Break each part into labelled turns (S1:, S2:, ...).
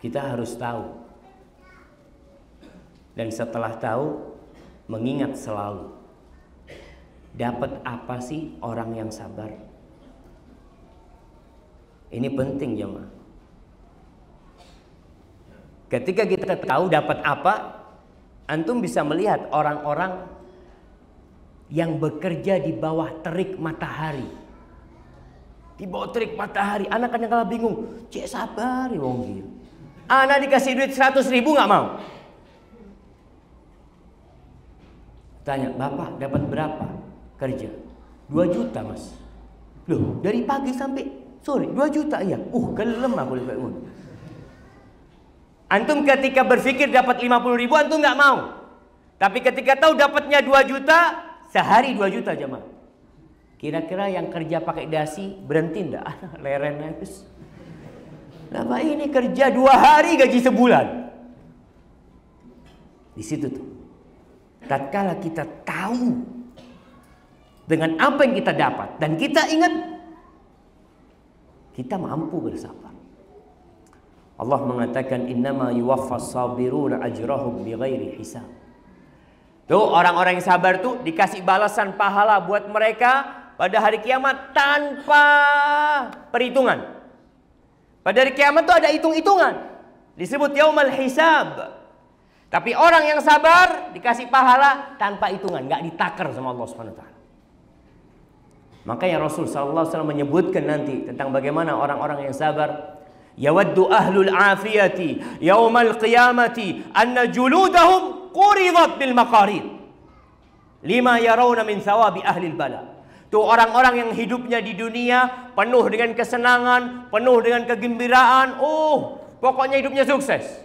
S1: Kita harus tahu. Dan setelah tahu, mengingat selalu. Dapat apa sih orang yang sabar? Ini penting jemaah. Ketika kita tahu dapat apa, antum bisa melihat orang-orang yang bekerja di bawah terik matahari. Di bawah terik matahari, anak kadang-kadang bingung. Cek sabar ya wong iki. Anak dikasih duit 100.000 nggak mau. Tanya, bapak dapat berapa kerja? 2 juta mas. Loh, dari pagi sampai sore 2 juta ya. Gelem aku lihat. Antum ketika berpikir dapat 50.000 antum nggak mau. Tapi ketika tahu dapatnya 2 juta, sehari 2 juta jemaah. Kira-kira yang kerja pakai dasi berhenti enggak? Leren habis. Lama ini kerja 2 hari gaji sebulan. Di situ tuh. Tatkala kita tahu dengan apa yang kita dapat dan kita ingat, kita mampu bersabar. Allah mengatakan innama yuwaffas sabiruna ajrahum bighairi hisab. Tuh orang-orang yang sabar tuh dikasih balasan pahala buat mereka pada hari kiamat tanpa perhitungan. Pada hari kiamat tuh ada hitung-hitungan. Disebut yaumal hisab. Tapi orang yang sabar dikasih pahala tanpa hitungan, nggak ditakar sama Allah Subhanahu wa taala. Makanya Rasul sallallahu alaihi wasallam menyebutkan nanti tentang bagaimana orang-orang yang sabar. Yawaddu ahlul afiyati yaumal qiyamati anna juludahum quridat bil maqarid lima yarawna min thawabi ahli bala. Tuh orang-orang yang hidupnya di dunia penuh dengan kesenangan, penuh dengan kegembiraan, pokoknya hidupnya sukses.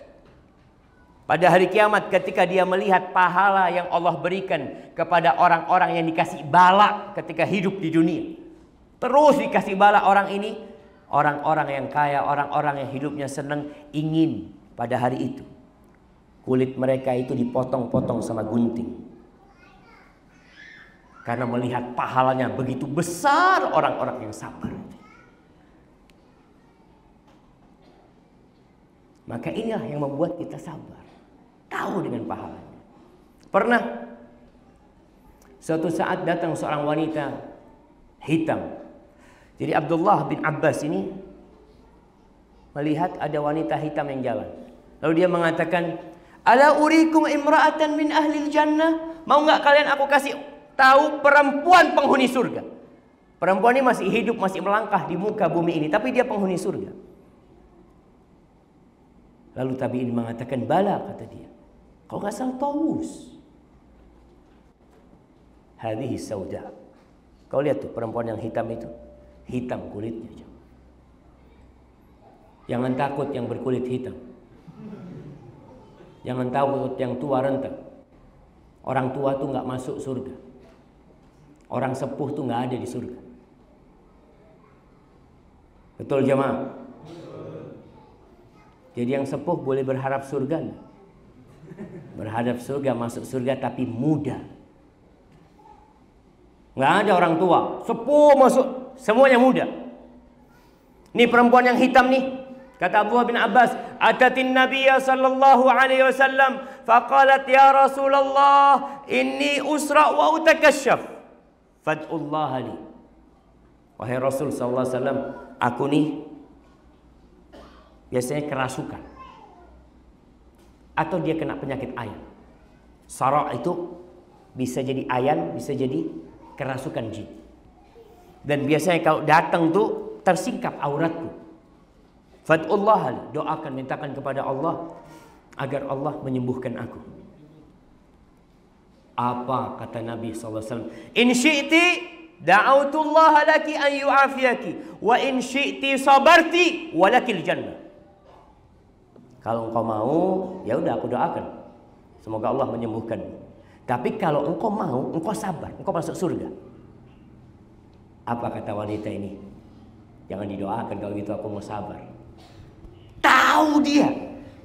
S1: Pada hari kiamat ketika dia melihat pahala yang Allah berikan kepada orang-orang yang dikasih bala ketika hidup di dunia, terus dikasih bala orang ini, orang-orang yang kaya, orang-orang yang hidupnya senang, ingin pada hari itu kulit mereka itu dipotong-potong sama gunting. Karena melihat pahalanya begitu besar orang-orang yang sabar. Maka inilah yang membuat kita sabar. Tahu dengan pahalanya. Pernah suatu saat datang seorang wanita hitam. Jadi Abdullah bin Abbas ini melihat ada wanita hitam yang jalan. Lalu dia mengatakan, "Ala urikum imra'atan min ahlil jannah?" Mau nggak kalian aku kasih tahu perempuan penghuni surga? Perempuan ini masih hidup, masih melangkah di muka bumi ini, tapi dia penghuni surga. Lalu tabi'in mengatakan, "Bala," kata dia. "Kau nggak salah Taus. Hadhihi sauda." Kau lihat tuh perempuan yang hitam itu, hitam kulitnya. Jangan takut yang berkulit hitam. Jangan takut yang tua renta. Orang tua tuh nggak masuk surga. Orang sepuh tuh nggak ada di surga. Betul jemaah? Jadi yang sepuh boleh berharap surga. Berharap surga, masuk surga tapi muda. Nggak ada orang tua, sepuh masuk, semuanya muda. Nih perempuan yang hitam nih, kata Abdullah bin Abbas, "Atatin Nabiyya sallallahu alaihi wasallam, faqalat ya Rasulullah, inni usra wa utakashaf. Fad'ullah li." Wahai Rasul sallallahu alaihi wasallam, aku nih biasanya kerasukan. Atau dia kena penyakit ayan. Sara' itu bisa jadi ayan, bisa jadi kerasukan jin. Dan biasanya kalau datang tuh tersingkap auratku. Fad'ullah li, doakan, mintakan kepada Allah agar Allah menyembuhkan aku. Apa kata Nabi SAW? "In syi'ti da'autullah laki an yu'afiyaki wa in syi'ti sabarti walakil jannah." Kalau engkau mau, ya udah aku doakan. Semoga Allah menyembuhkan. Tapi kalau engkau mau, engkau sabar, engkau masuk surga. Apa kata wanita ini? Jangan didoakan kalau gitu, aku mau sabar. Tahu dia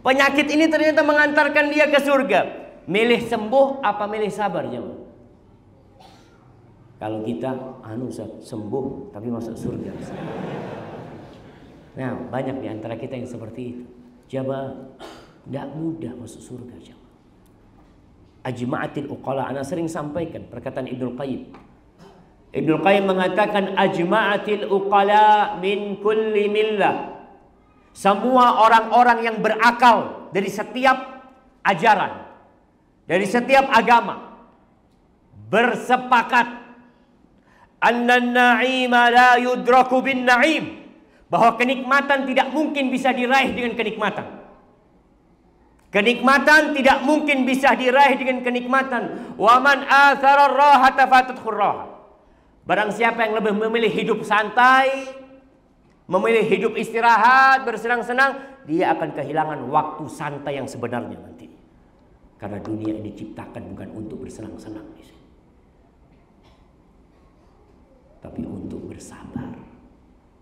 S1: penyakit ini ternyata mengantarkan dia ke surga. Milih sembuh apa milih sabar jemaah? Kalau kita sembuh tapi masuk surga. Nah, banyak di antara kita yang seperti itu. Jamaah, tidak mudah masuk surga jamaah. Ajma'atil uqala, ana sering sampaikan perkataan Ibnul Qayyim. Ibnul Qayyim mengatakan ajma'atil uqala min kulli millah. Semua orang-orang yang berakal dari setiap ajaran, dari setiap agama, bersepakat anna an-na'ima la yudraku bin na'im, bahwa kenikmatan tidak mungkin bisa diraih dengan kenikmatan. Kenikmatan tidak mungkin bisa diraih dengan kenikmatan. Wa man athara ar-rahata fatathu ar-raha. Barang siapa yang lebih memilih hidup santai, memilih hidup istirahat, bersenang-senang, dia akan kehilangan waktu santai yang sebenarnya nanti. Karena dunia ini diciptakan bukan untuk bersenang-senang, tapi untuk bersabar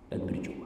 S1: dan berjuang.